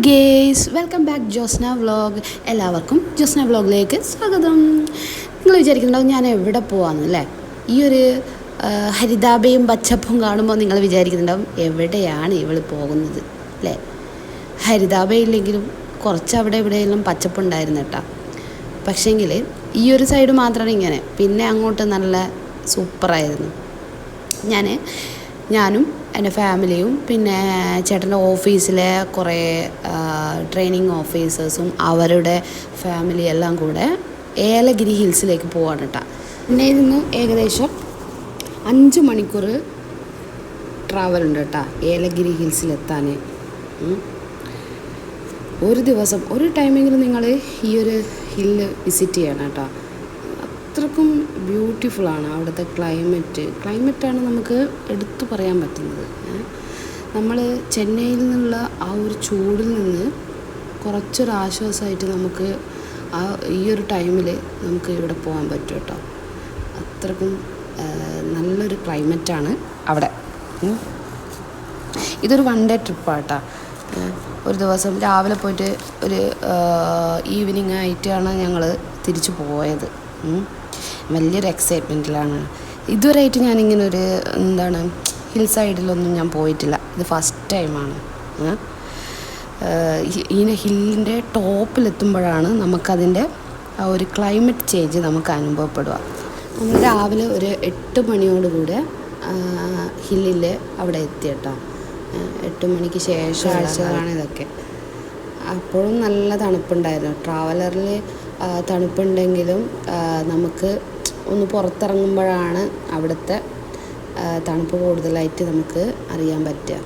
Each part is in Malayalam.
Guys, welcome back Josna vlog. എല്ലാവർക്കും ജോസ്ന വ്ളോഗിലേക്ക് സ്വാഗതം. നിങ്ങൾ വിചാരിക്കുന്നുണ്ടാവും ഞാൻ എവിടെ പോവാന്നല്ലേ? ഈ ഒരു ഹരിതാപയും പച്ചപ്പും കാണുമ്പോൾ നിങ്ങൾ വിചാരിക്കുന്നുണ്ടാവും എവിടെയാണ് ഇവൾ പോകുന്നത് അല്ലേ? ഹരിതാപയില്ലെങ്കിലും കുറച്ച് അവിടെ എവിടെയെല്ലാം പച്ചപ്പുണ്ടായിരുന്നു കേട്ടോ. പക്ഷേങ്കിൽ ഈ ഒരു സൈഡ് മാത്രമാണ് ഇങ്ങനെ, പിന്നെ അങ്ങോട്ട് നല്ല സൂപ്പറായിരുന്നു. ഞാനും എൻ്റെ ഫാമിലിയും പിന്നെ ചേട്ടൻ്റെ ഓഫീസിലെ കുറേ ട്രെയിനിങ് ഓഫീസേഴ്സും അവരുടെ ഫാമിലി എല്ലാം കൂടെ ഏലഗിരി ഹിൽസിലേക്ക് പോവാണ് കേട്ടോ. പിന്നെ നിന്ന് ഏകദേശം 5 മണിക്കൂർ ട്രാവലുണ്ട് കേട്ടോ ഏലഗിരി ഹിൽസിലെത്താൻ. ഒരു ദിവസം ഒരു ടൈമെങ്കിലും നിങ്ങൾ ഈ ഒരു ഹില്ല് വിസിറ്റ് ചെയ്യണം കേട്ടോ. അത്രക്കും ബ്യൂട്ടിഫുള്ളാണ് അവിടുത്തെ ക്ലൈമറ്റാണ് നമുക്ക് എടുത്തു പറയാൻ പറ്റുന്നത്. നമ്മൾ ചെന്നൈയിൽ നിന്നുള്ള ആ ഒരു ചൂടിൽ നിന്ന് കുറച്ചൊരാശ്വാസമായിട്ട് നമുക്ക് ഈ ഒരു ടൈമിൽ നമുക്ക് ഇവിടെ പോകാൻ പറ്റും കേട്ടോ. അത്രക്കും നല്ലൊരു ക്ലൈമറ്റാണ് അവിടെ. ഇതൊരു 1 ഡേ ട്രിപ്പാണ് കേട്ടോ. ഒരു ദിവസം രാവിലെ പോയിട്ട് ഒരു ഈവനിങ് ആയിട്ടാണ് ഞങ്ങൾ തിരിച്ചു പോയത്. വലിയൊരു എക്സൈറ്റ്മെൻറ്റിലാണ്. ഇതുവരെയായിട്ട് ഞാനിങ്ങനെ ഒരു ഹിൽ സൈഡിലൊന്നും ഞാൻ പോയിട്ടില്ല. ഇത് ഫസ്റ്റ് ടൈമാണ്. ഇങ്ങനെ ഹില്ലിൻ്റെ ടോപ്പിലെത്തുമ്പോഴാണ് നമുക്കതിൻ്റെ ആ ഒരു ക്ലൈമറ്റ് ചേഞ്ച് നമുക്ക് അനുഭവപ്പെടുക. നമ്മൾ രാവിലെ ഒരു 8 മണിയോടുകൂടെ ഹില്ലിൽ അവിടെ എത്തി കേട്ടോ. 8 മണിക്ക് ശേഷം കാഴ്ചകളാണ് ഇതൊക്കെ. അപ്പോഴും നല്ല തണുപ്പുണ്ടായിരുന്നു. ട്രാവലറിൽ തണുപ്പുണ്ടെങ്കിലും നമുക്ക് ഒന്ന് പുറത്തിറങ്ങുമ്പോഴാണ് അവിടുത്തെ തണുപ്പ് കൂടുതലായിട്ട് നമുക്ക് അറിയാൻ പറ്റുക.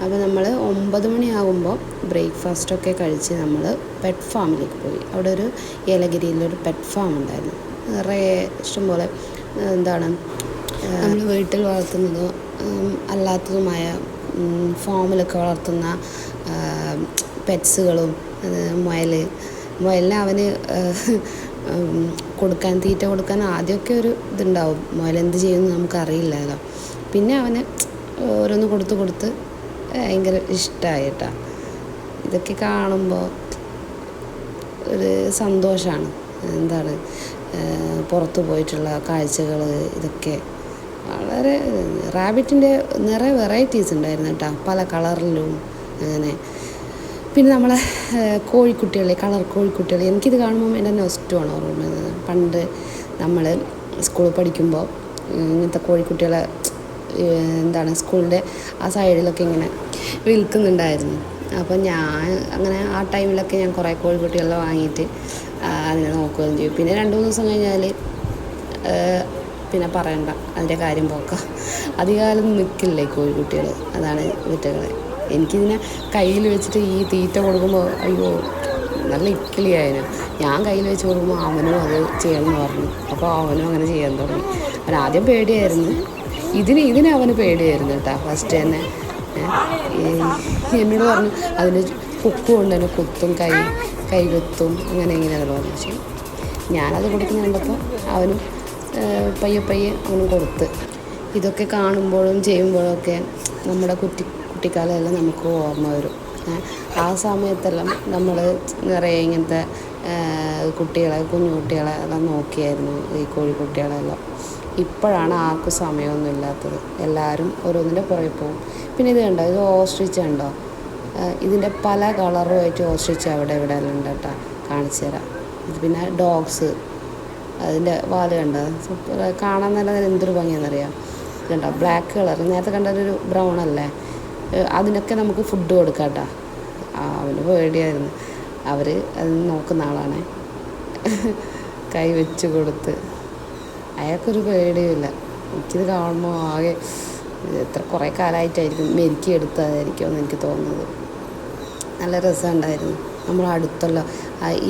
അപ്പോൾ നമ്മൾ 9 മണിയാകുമ്പോൾ ബ്രേക്ക്ഫാസ്റ്റൊക്കെ കഴിച്ച് നമ്മൾ പെറ്റ് ഫാമിലേക്ക് പോയി. അവിടെ ഒരു ഏലഗിരിയിലൊരു പെറ്റ് ഫാം ഉണ്ടായിരുന്നു. നിറയെ ഇഷ്ടംപോലെ നമ്മൾ വീട്ടിൽ വളർത്തുന്നതോ അല്ലാത്തതുമായ ഫാമിലൊക്കെ വളർത്തുന്ന പെറ്റ്സുകളും മുയലിനെ അവന് തീറ്റ കൊടുക്കാൻ ആദ്യമൊക്കെ ഒരു ഇതുണ്ടാവും. മുയലെന്ത് ചെയ്യുമെന്ന് നമുക്കറിയില്ലല്ലോ. പിന്നെ അവന് ഓരോന്ന് കൊടുത്ത് ഭയങ്കര ഇഷ്ടമായി കേട്ടോ. ഇതൊക്കെ കാണുമ്പോൾ ഒരു സന്തോഷമാണ്. പുറത്തു പോയിട്ടുള്ള കാഴ്ചകൾ ഇതൊക്കെ വളരെ. റാബിറ്റിൻ്റെ നിറയെ വെറൈറ്റീസ് ഉണ്ടായിരുന്നു കേട്ടോ, പല കളറിലും അങ്ങനെ. പിന്നെ നമ്മളെ കളർ കോഴിക്കുട്ടികൾ, എനിക്കിത് കാണുമ്പോൾ എൻ്റെ നൊസ്റ്റുമാണ് ഓർമ്മ. പണ്ട് നമ്മൾ സ്കൂളിൽ പഠിക്കുമ്പോൾ ഇങ്ങനത്തെ കോഴിക്കുട്ടികളെ സ്കൂളിൻ്റെ ആ സൈഡിലൊക്കെ ഇങ്ങനെ വിൽക്കുന്നുണ്ടായിരുന്നു. അപ്പോൾ ഞാൻ അങ്ങനെ ആ ടൈമിലൊക്കെ ഞാൻ കുറേ കോഴിക്കുട്ടികളെ വാങ്ങിയിട്ട് അതിനെ നോക്കുകയും ചെയ്യും. പിന്നെ 2-3 ദിവസം കഴിഞ്ഞാൽ പിന്നെ പറയണ്ട, അതിൻ്റെ കാര്യം പോക്കാം. അധികകാലം നിൽക്കില്ലേ കോഴിക്കുട്ടികൾ, അതാണ് വീട്ടുകൾ. എനിക്കിതിനെ കയ്യിൽ വെച്ചിട്ട് ഈ തീറ്റ കൊടുക്കുമ്പോൾ അയ്യോ നല്ല ഇക്കിളിയായിരുന്നു. ഞാൻ കയ്യിൽ വെച്ച് കൊടുക്കുമ്പോൾ അവനും അത് ചെയ്യണമെന്ന് പറഞ്ഞു. അപ്പോൾ അവനും അങ്ങനെ ചെയ്യാൻ തുടങ്ങി. അവൻ ആദ്യം പേടിയായിരുന്നു, ഇതിന് അവന് പേടിയായിരുന്നു കേട്ടോ. ഫസ്റ്റ് തന്നെ എന്നോട് പറഞ്ഞു അതിന് കുക്ക് കൊണ്ട് തന്നെ കുത്തും, കൈ കുത്തും, അങ്ങനെ ഇങ്ങനെയൊക്കെ പറഞ്ഞു. പക്ഷേ ഞാനത് കൊടുക്കുന്ന കണ്ടപ്പോൾ അവനും പയ്യെ അവനും കൊടുത്ത്. ഇതൊക്കെ കാണുമ്പോഴും ചെയ്യുമ്പോഴൊക്കെ നമ്മുടെ കുട്ടിക്കാലമെല്ലാം നമുക്ക് ഓർമ്മ വരും. ആ സമയത്തെല്ലാം നമ്മൾ നിറയെ ഇങ്ങനത്തെ കുഞ്ഞു കുട്ടികളെ എല്ലാം നോക്കിയായിരുന്നു, ഈ കോഴിക്കുട്ടികളെല്ലാം. ഇപ്പോഴാണ് ആർക്കും സമയമൊന്നും ഇല്ലാത്തത്. എല്ലാവരും ഓരോന്നിൻ്റെ പുറകെ പോകും. പിന്നെ ഇത് കണ്ടോ, ഇത് ഓസ്ട്രിച്ച് കണ്ടോ? ഇതിൻ്റെ പല കളറുമായിട്ട് ഓസ്ട്രിച്ച് അവിടെ ഇവിടെ എല്ലാം ഉണ്ട് കേട്ടോ. കാണിച്ചു തരാം. ഇത് പിന്നെ ഡോഗ്സ്, അതിൻ്റെ വാല് കണ്ടോ? സൂപ്പർ, കാണാൻ നല്ല എന്തൊരു ഭംഗിയാണെന്നറിയാം. കണ്ടോ ബ്ലാക്ക് കളർ, നേരത്തെ കണ്ടൊരു ബ്രൗൺ അല്ലേ? അതിനൊക്കെ നമുക്ക് ഫുഡ് കൊടുക്കാം കേട്ടോ. അവന് പേടിയായിരുന്നു. അവർ അത് നോക്കുന്ന ആളാണ്. കൈ വെച്ച് കൊടുത്ത് അയാൾക്കൊരു പേടിയുമില്ല. എനിക്കിത് കാണുമ്പോൾ ആകെ കുറേ കാലമായിട്ടായിരിക്കും മെരുക്കി എടുത്തതായിരിക്കുമെന്ന് എനിക്ക് തോന്നുന്നത്. നല്ല രസമുണ്ടായിരുന്നു. നമ്മളടുത്തുള്ള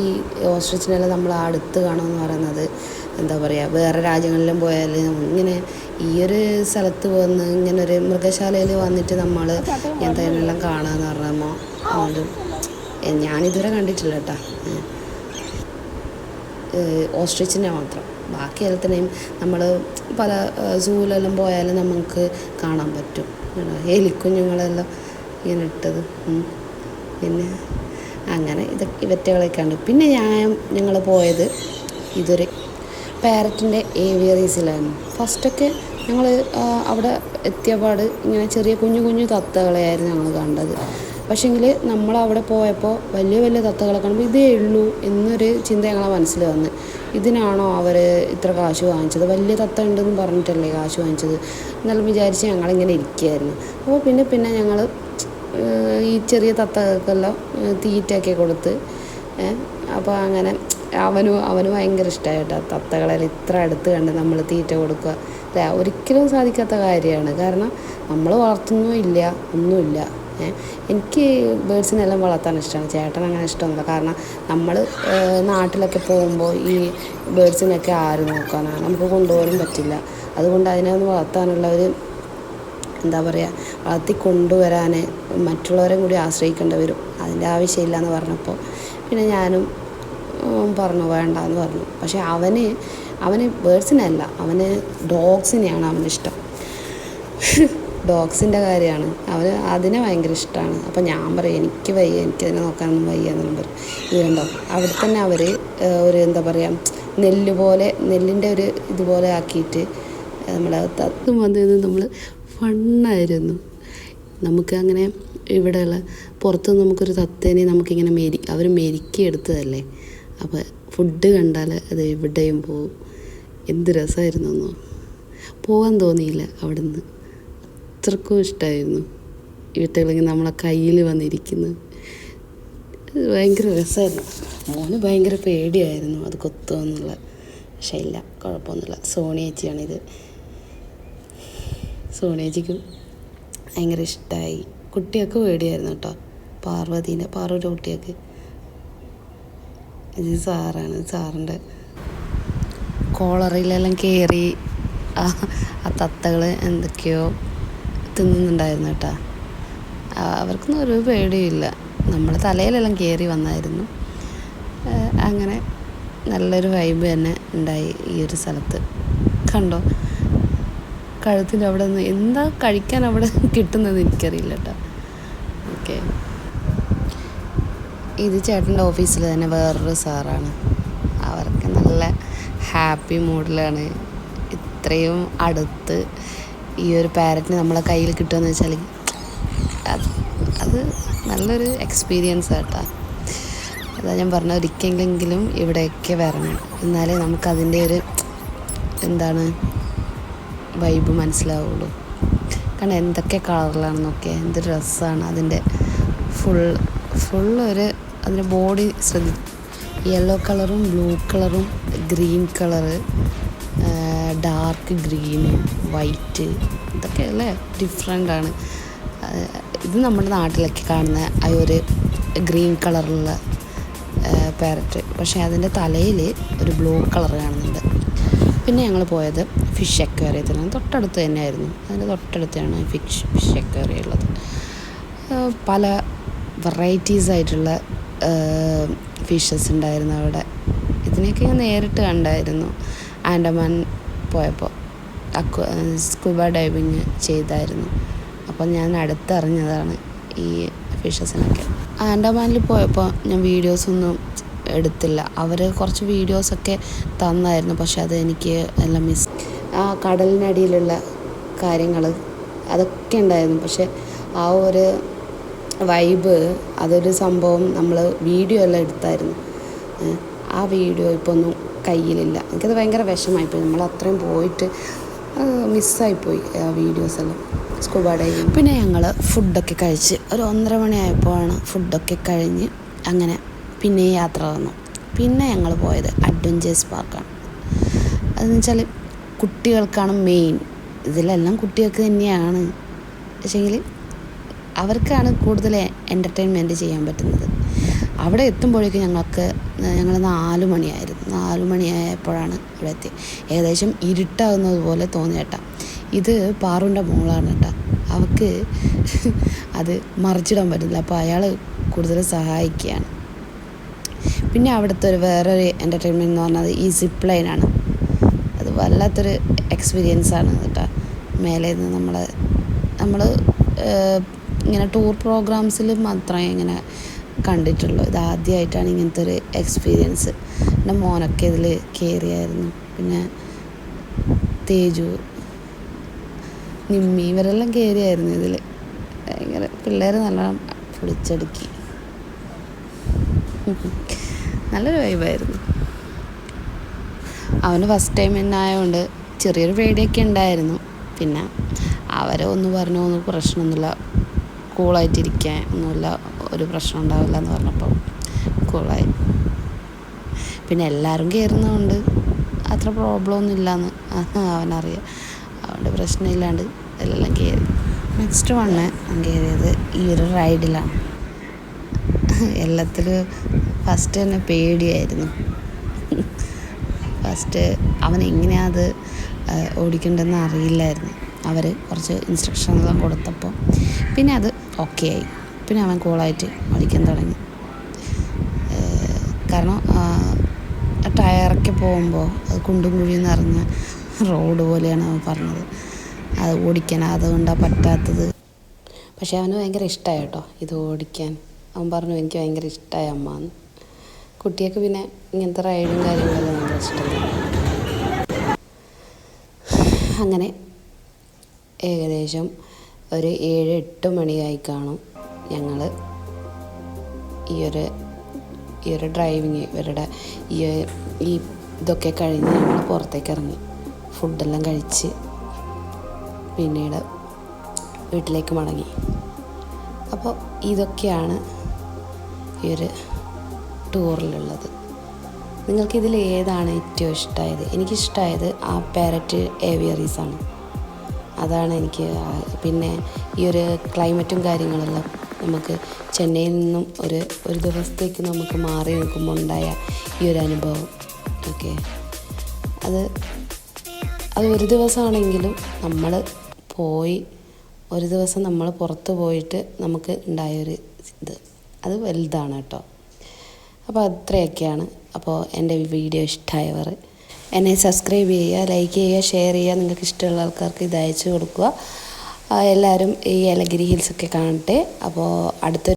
ഈ ഓസ്ട്രിച്ചിനെല്ലാം നമ്മൾ അടുത്ത് കാണുമെന്ന് പറയുന്നത് വേറെ രാജ്യങ്ങളിലും പോയാൽ ഇങ്ങനെ ഈ ഒരു സ്ഥലത്ത് വന്ന് ഇങ്ങനെ ഒരു മൃഗശാലയിൽ വന്നിട്ട് നമ്മൾ എന്തെല്ലാം കാണാമെന്ന് പറഞ്ഞപ്പോൾ അതുകൊണ്ട് ഞാനിതുവരെ കണ്ടിട്ടില്ല കേട്ടോ ഓസ്ട്രിച്ചിനെ മാത്രം. ബാക്കി എല്ലാത്തിനെയും നമ്മൾ പല സൂവിലെല്ലാം പോയാലും നമുക്ക് കാണാൻ പറ്റും. എലിക്കുഞ്ഞുങ്ങളെല്ലാം ഇങ്ങനെ ഇട്ടത് പിന്നെ അങ്ങനെ ഇവറ്റകളൊക്കെ ഉണ്ട്. പിന്നെ ഞങ്ങൾ പോയത് ഇതൊരു പാരറ്റിൻ്റെ ഏവിയറീസിലായിരുന്നു. ഫസ്റ്റൊക്കെ ഞങ്ങൾ അവിടെ എത്തിയപാട് ഇങ്ങനെ ചെറിയ കുഞ്ഞു കുഞ്ഞു തത്തകളെയായിരുന്നു ഞങ്ങൾ കണ്ടത്. പക്ഷേങ്കിൽ നമ്മളവിടെ പോയപ്പോൾ വലിയ വലിയ തത്തകളെ കാണുമ്പോൾ ഇതേ ഉള്ളൂ എന്നൊരു ചിന്ത ഞങ്ങളെ മനസ്സിൽ വന്ന്. ഇതിനാണോ അവർ ഇത്ര കാശ് വാങ്ങിച്ചത്, വലിയ തത്ത ഉണ്ടെന്ന് പറഞ്ഞിട്ടല്ലേ കാശ് വാങ്ങിച്ചത് എന്നെല്ലാം വിചാരിച്ച് ഞങ്ങളിങ്ങനെ ഇരിക്കുകയായിരുന്നു. അപ്പോൾ പിന്നെ ഞങ്ങൾ ഈ ചെറിയ തത്തകൾക്കെല്ലാം തീറ്റയൊക്കെ കൊടുത്ത് അപ്പോൾ അങ്ങനെ അവന് ഭയങ്കര ഇഷ്ടമായി കേട്ടോ. തത്തകളെല്ലാം ഇത്ര അടുത്ത് കണ്ട് നമ്മൾ തീറ്റ കൊടുക്കുക അല്ലേ, ഒരിക്കലും സാധിക്കാത്ത കാര്യമാണ്. കാരണം നമ്മൾ വളർത്തുന്നുമില്ല, ഒന്നുമില്ല. എനിക്ക് ബേഡ്സിനെല്ലാം വളർത്താൻ ഇഷ്ടമാണ്, ചേട്ടൻ അങ്ങനെ ഇഷ്ടമൊന്നുമില്ല. കാരണം നമ്മൾ നാട്ടിലൊക്കെ പോകുമ്പോൾ ഈ ബേഡ്സിനൊക്കെ ആര് നോക്കാനാണ്, നമുക്ക് കൊണ്ടുപോകാനും പറ്റില്ല. അതുകൊണ്ട് അതിനൊന്ന് വളർത്താനുള്ള ഒരു എന്താ പറയുക, വളർത്തി കൊണ്ടുവരാൻ മറ്റുള്ളവരെ കൂടി ആശ്രയിക്കേണ്ടി വരും. അതിൻ്റെ ആവശ്യമില്ല എന്ന് പറഞ്ഞപ്പോൾ പിന്നെ ഞാനും പറഞ്ഞു വേണ്ടാന്ന് പറഞ്ഞു. പക്ഷേ അവന് ബേഡ്സിനല്ല, അവന് ഡോഗ്സിനെയാണ് അവനിഷ്ടം. ഡോഗ്സിൻ്റെ കാര്യമാണ് അതിനെ ഭയങ്കര ഇഷ്ടമാണ്. അപ്പോൾ ഞാൻ പറയും എനിക്ക് വയ്യ, എനിക്കതിനെ നോക്കാനൊന്നും വയ്യ എന്നും പറയും. ഇത് കണ്ടോ, അവിടെ തന്നെ അവർ ഒരു എന്താ പറയുക, നെല്ലിൻ്റെ ഒരു ഇതുപോലെ ആക്കിയിട്ട് നമ്മളെ തത്തും വന്നത് നമ്മൾ ഫണ്ണായിരുന്നു. നമുക്ക് അങ്ങനെ ഇവിടെയുള്ള പുറത്ത് നമുക്കൊരു തത്തേനെ നമുക്കിങ്ങനെ അവർ മെരുക്കിയെടുത്തതല്ലേ. അപ്പോൾ ഫുഡ് കണ്ടാൽ അത് എവിടെയും പോവും. എന്ത് രസമായിരുന്നു എന്നോ, പോകാൻ തോന്നിയില്ല അവിടുന്ന്. അത്രക്കും ഇഷ്ടമായിരുന്നു ഇവറ്റകളിങ്ങനെ നമ്മളെ കയ്യിൽ വന്നിരിക്കുന്നത്. ഭയങ്കര രസമായിരുന്നു. മോന് ഭയങ്കര പേടിയായിരുന്നു അത് കൊത്തുമെന്നുള്ള. പക്ഷേ ഇല്ല, കുഴപ്പമൊന്നുമില്ല. സോണിയേച്ചിയാണിത്. സോണിയേച്ചിക്കും ഭയങ്കര ഇഷ്ടമായി. കുട്ടിയൊക്കെ പേടിയായിരുന്നു കേട്ടോ, പാറുവിൻ്റെ കുട്ടിയൊക്കെ. ഇത് സാറിൻ്റെ കോളറിലെല്ലാം കയറി ആ തത്തകൾ എന്തൊക്കെയോ തിന്നുന്നുണ്ടായിരുന്നു കേട്ടോ. അവർക്കൊന്നും ഒരു പേടിയില്ല. നമ്മൾ തലയിലെല്ലാം കയറി വന്നായിരുന്നു. അങ്ങനെ നല്ലൊരു വൈബ് തന്നെ ഉണ്ടായി ഈ ഒരു സ്ഥലത്ത്. കണ്ടോ, കഴുത്തിൻ്റെ അവിടെ നിന്ന് എന്താ കഴിക്കാൻ അവിടെ കിട്ടുന്നത് എനിക്കറിയില്ല കേട്ടോ. ഓക്കെ, ഇത് ചേട്ടൻ്റെ ഓഫീസിൽ തന്നെ വേറൊരു സാറാണ്. അവർക്ക് നല്ല ഹാപ്പി മൂഡിലാണ്. ഇത്രയും അടുത്ത് ഈ ഒരു പാരറ്റിന് നമ്മളെ കയ്യിൽ കിട്ടുമെന്ന് വെച്ചാൽ അത് നല്ലൊരു എക്സ്പീരിയൻസ് കേട്ടോ. അതാ ഞാൻ പറഞ്ഞ, ഒരിക്കലെങ്കിലും ഇവിടെയൊക്കെ വരണം, എന്നാലേ നമുക്കതിൻ്റെ ഒരു എന്താണ് വൈബ് മനസ്സിലാവുള്ളൂ. കാരണം എന്തൊക്കെ കളറിലാണെന്നൊക്കെ, എന്തൊരു രസമാണ് അതിൻ്റെ ഫുള്ളൊരു അതിൻ്റെ ബോഡി യെല്ലോ കളറും ബ്ലൂ കളറും green colour, dark green, white, ഇതൊക്കെ അല്ലേ ഡിഫറെൻ്റാണ്. ഇത് നമ്മുടെ നാട്ടിലൊക്കെ കാണുന്ന ആ ഒരു ഗ്രീൻ കളറുള്ള പാരറ്റ്, പക്ഷേ അതിൻ്റെ തലയിൽ ഒരു ബ്ലൂ കളർ കാണുന്നുണ്ട്. പിന്നെ ഞങ്ങൾ പോയത് ഫിഷ് അക്വേറിയത്തിലാണ്. തൊട്ടടുത്ത് തന്നെയായിരുന്നു, അതിൻ്റെ തൊട്ടടുത്താണ് ഫിഷ് അക്വേറിയം ഉള്ളത്. പല വെറൈറ്റീസ് ആയിട്ടുള്ള ഫിഷസ് ഉണ്ടായിരുന്നു അവിടെ. ഇതിനെയൊക്കെ ഞാൻ നേരിട്ട് കണ്ടായിരുന്നു. ആൻഡമാൻ പോയപ്പോൾ സ്കൂബ ഡൈവിങ് ചെയ്തായിരുന്നു. അപ്പോൾ ഞാൻ അടുത്തറിഞ്ഞതാണ് ഈ ഫിഷസിനൊക്കെ. ആൻഡമാനിൽ പോയപ്പോൾ ഞാൻ വീഡിയോസൊന്നും എടുത്തില്ല. അവർ കുറച്ച് വീഡിയോസൊക്കെ തന്നായിരുന്നു, പക്ഷെ അത് എനിക്ക് എല്ലാം ആ കടലിനടിയിലുള്ള കാര്യങ്ങൾ അതൊക്കെ ഉണ്ടായിരുന്നു. പക്ഷെ ആ ഒരു വൈബ്, അതൊരു സംഭവം നമ്മൾ വീഡിയോ എല്ലാം എടുത്തായിരുന്നു. ആ വീഡിയോ ഇപ്പോൾ ഒന്നും കയ്യിലില്ല. എനിക്കത് ഭയങ്കര വിഷമമായിപ്പോയി. നമ്മൾ അത്രയും പോയിട്ട് മിസ്സായിപ്പോയി ആ വീഡിയോസെല്ലാം, സ്കൂബ ഡൈവിങ്. പിന്നെ ഞങ്ങൾ ഫുഡൊക്കെ കഴിച്ച് ഒരു 1:30 മണിയായപ്പോഴാണ് ഫുഡൊക്കെ കഴിഞ്ഞ് അങ്ങനെ പിന്നെ യാത്ര വന്നു. പിന്നെ ഞങ്ങൾ പോയത് അഡ്വഞ്ചേഴ്സ് പാർക്കാണ്. അതെന്ന് വെച്ചാൽ കുട്ടികൾക്കാണ് മെയിൻ. ഇതിലെല്ലാം കുട്ടികൾക്ക് തന്നെയാണ്, പക്ഷേങ്കിൽ അവർക്കാണ് കൂടുതൽ എൻ്റർടൈൻമെൻറ്റ് ചെയ്യാൻ പറ്റുന്നത്. അവിടെ എത്തുമ്പോഴേക്കും ഞങ്ങൾ 4 മണിയായിരുന്നു. 4 മണിയായപ്പോഴാണ് ഇവിടെ എത്തിയത്. ഏകദേശം ഇരുട്ടാകുന്നത് പോലെ തോന്നി കേട്ടോ. ഇത് പാറുവിൻ്റെ മോളാണ് കേട്ടോ. അവൾക്ക് അത് മറിച്ചിടാൻ പറ്റില്ല, അപ്പോൾ അയാൾ കൂടുതൽ സഹായിക്കുകയാണ്. പിന്നെ അവിടുത്തെ വേറൊരു എൻ്റർടൈൻമെൻറ്റ് എന്ന് പറഞ്ഞത് ഈ സിപ്പ് ലൈനാണ്. അത് വല്ലാത്തൊരു എക്സ്പീരിയൻസാണ് കേട്ടോ. മേലെ നിന്ന് നമ്മൾ ഇങ്ങനെ ടൂർ പ്രോഗ്രാംസിൽ മാത്രമേ ഇങ്ങനെ കണ്ടിട്ടുള്ളൂ. ഇതാദ്യമായിട്ടാണ് ഇങ്ങനത്തെ ഒരു എക്സ്പീരിയൻസ്. എൻ്റെ മോനൊക്കെ ഇതിൽ കയറിയായിരുന്നു. പിന്നെ തേജു, നിമ്മി ഇവരെല്ലാം കയറിയായിരുന്നു ഇതിൽ. ഭയങ്കര പിള്ളേർ നല്ലോണം പൊളിച്ചടുക്കി. നല്ലൊരു വൈബായിരുന്നു. അവന് ഫസ്റ്റ് ടൈം തന്നെ ആയതുകൊണ്ട് ചെറിയൊരു പേടിയൊക്കെ ഉണ്ടായിരുന്നു. പിന്നെ അവരെ ഒന്ന് പറഞ്ഞു, ഒന്നും പ്രശ്നമൊന്നുമില്ല, കൂളായിട്ടിരിക്കാൻ ഒന്നുമില്ല, ഒരു പ്രശ്നം ഉണ്ടാവില്ല എന്ന് പറഞ്ഞപ്പോൾ കൂളായി. പിന്നെ എല്ലാവരും കയറുന്നതുകൊണ്ട് അത്ര പ്രോബ്ലം ഒന്നും ഇല്ലയെന്ന് അവനറിയാം. അതുകൊണ്ട് പ്രശ്നമില്ലാണ്ട് എല്ലാം കയറി. നെക്സ്റ്റ് വണ്ണ് കയറിയത് ഈ ഒരു റൈഡിലാണ്. എല്ലാത്തിലും ഫസ്റ്റ് തന്നെ പേടിയായിരുന്നു. ഫസ്റ്റ് അവൻ എങ്ങനെയാണ് അത് ഓടിക്കേണ്ടതെന്ന് അറിയില്ലായിരുന്നു. അവർ കുറച്ച് ഇൻസ്ട്രക്ഷനെല്ലാം കൊടുത്തപ്പോൾ പിന്നെ അത് ഓക്കെ ആയി. പിന്നെ അവൻ കൂളായിട്ട് ഓടിക്കാൻ തുടങ്ങി. കാരണം ടയറൊക്കെ പോകുമ്പോൾ അത് കുണ്ടും കുഴിയും നിറഞ്ഞ റോഡ് പോലെയാണ് അവൻ പറഞ്ഞത്. അത് ഓടിക്കാൻ അതുകൊണ്ടാണ് പറ്റാത്തത്. പക്ഷേ അവന് ഭയങ്കര ഇഷ്ടമായി കേട്ടോ ഇത് ഓടിക്കാൻ. അവൻ പറഞ്ഞു എനിക്ക് ഭയങ്കര ഇഷ്ടമായി അമ്മ എന്ന്. കുട്ടിയൊക്കെ പിന്നെ ഇങ്ങനത്തെ റൈഡും കാര്യങ്ങളെല്ലാം ഭയങ്കര ഇഷ്ടമാണ്. അങ്ങനെ ഏകദേശം ഒരു 7-8 മണിയായി കാണും. ഞങ്ങൾ ഈ ഒരു ഡ്രൈവിങ് ഇവരുടെ ഈ ഇതൊക്കെ കഴിഞ്ഞ് ഞങ്ങൾ പുറത്തേക്ക് ഇറങ്ങി. ഫുഡെല്ലാം കഴിച്ച് പിന്നീട് വീട്ടിലേക്ക് മടങ്ങി. അപ്പോൾ ഇതൊക്കെയാണ് ഈ ഒരു ടൂറിലുള്ളത്. നിങ്ങൾക്കിതിൽ ഏതാണ് ഏറ്റവും ഇഷ്ടമായത്? എനിക്കിഷ്ടമായത് ആ പാരറ്റ് ഏവിയറീസാണ്. അതാണ് എനിക്ക്. പിന്നെ ഈ ഒരു ക്ലൈമറ്റും കാര്യങ്ങളെല്ലാം നമുക്ക് ചെന്നൈയിൽ നിന്നും ഒരു ദിവസത്തേക്ക് നമുക്ക് മാറി നിൽക്കുമ്പോൾ ഉണ്ടായ ഈ ഒരു അനുഭവം ഓക്കെ, അത് ഒരു ദിവസമാണെങ്കിലും നമ്മൾ പോയി ഒരു ദിവസം നമ്മൾ പുറത്ത് പോയിട്ട് നമുക്ക് ഉണ്ടായൊരു ഇത് അത് വലുതാണ് കേട്ടോ. അപ്പോൾ അത്രയൊക്കെയാണ്. അപ്പോൾ എൻ്റെ വീഡിയോ ഇഷ്ടമായവർ എന്നെ സബ്സ്ക്രൈബ് ചെയ്യുക, ലൈക്ക് ചെയ്യുക, ഷെയർ ചെയ്യുക. നിങ്ങൾക്ക് ഇഷ്ടമുള്ള ആൾക്കാർക്ക് ഇത് അയച്ചു കൊടുക്കുക. എല്ലാവരും ഈ ഏലഗിരി ഹിൽസൊക്കെ കാണട്ടെ. അപ്പോൾ അടുത്ത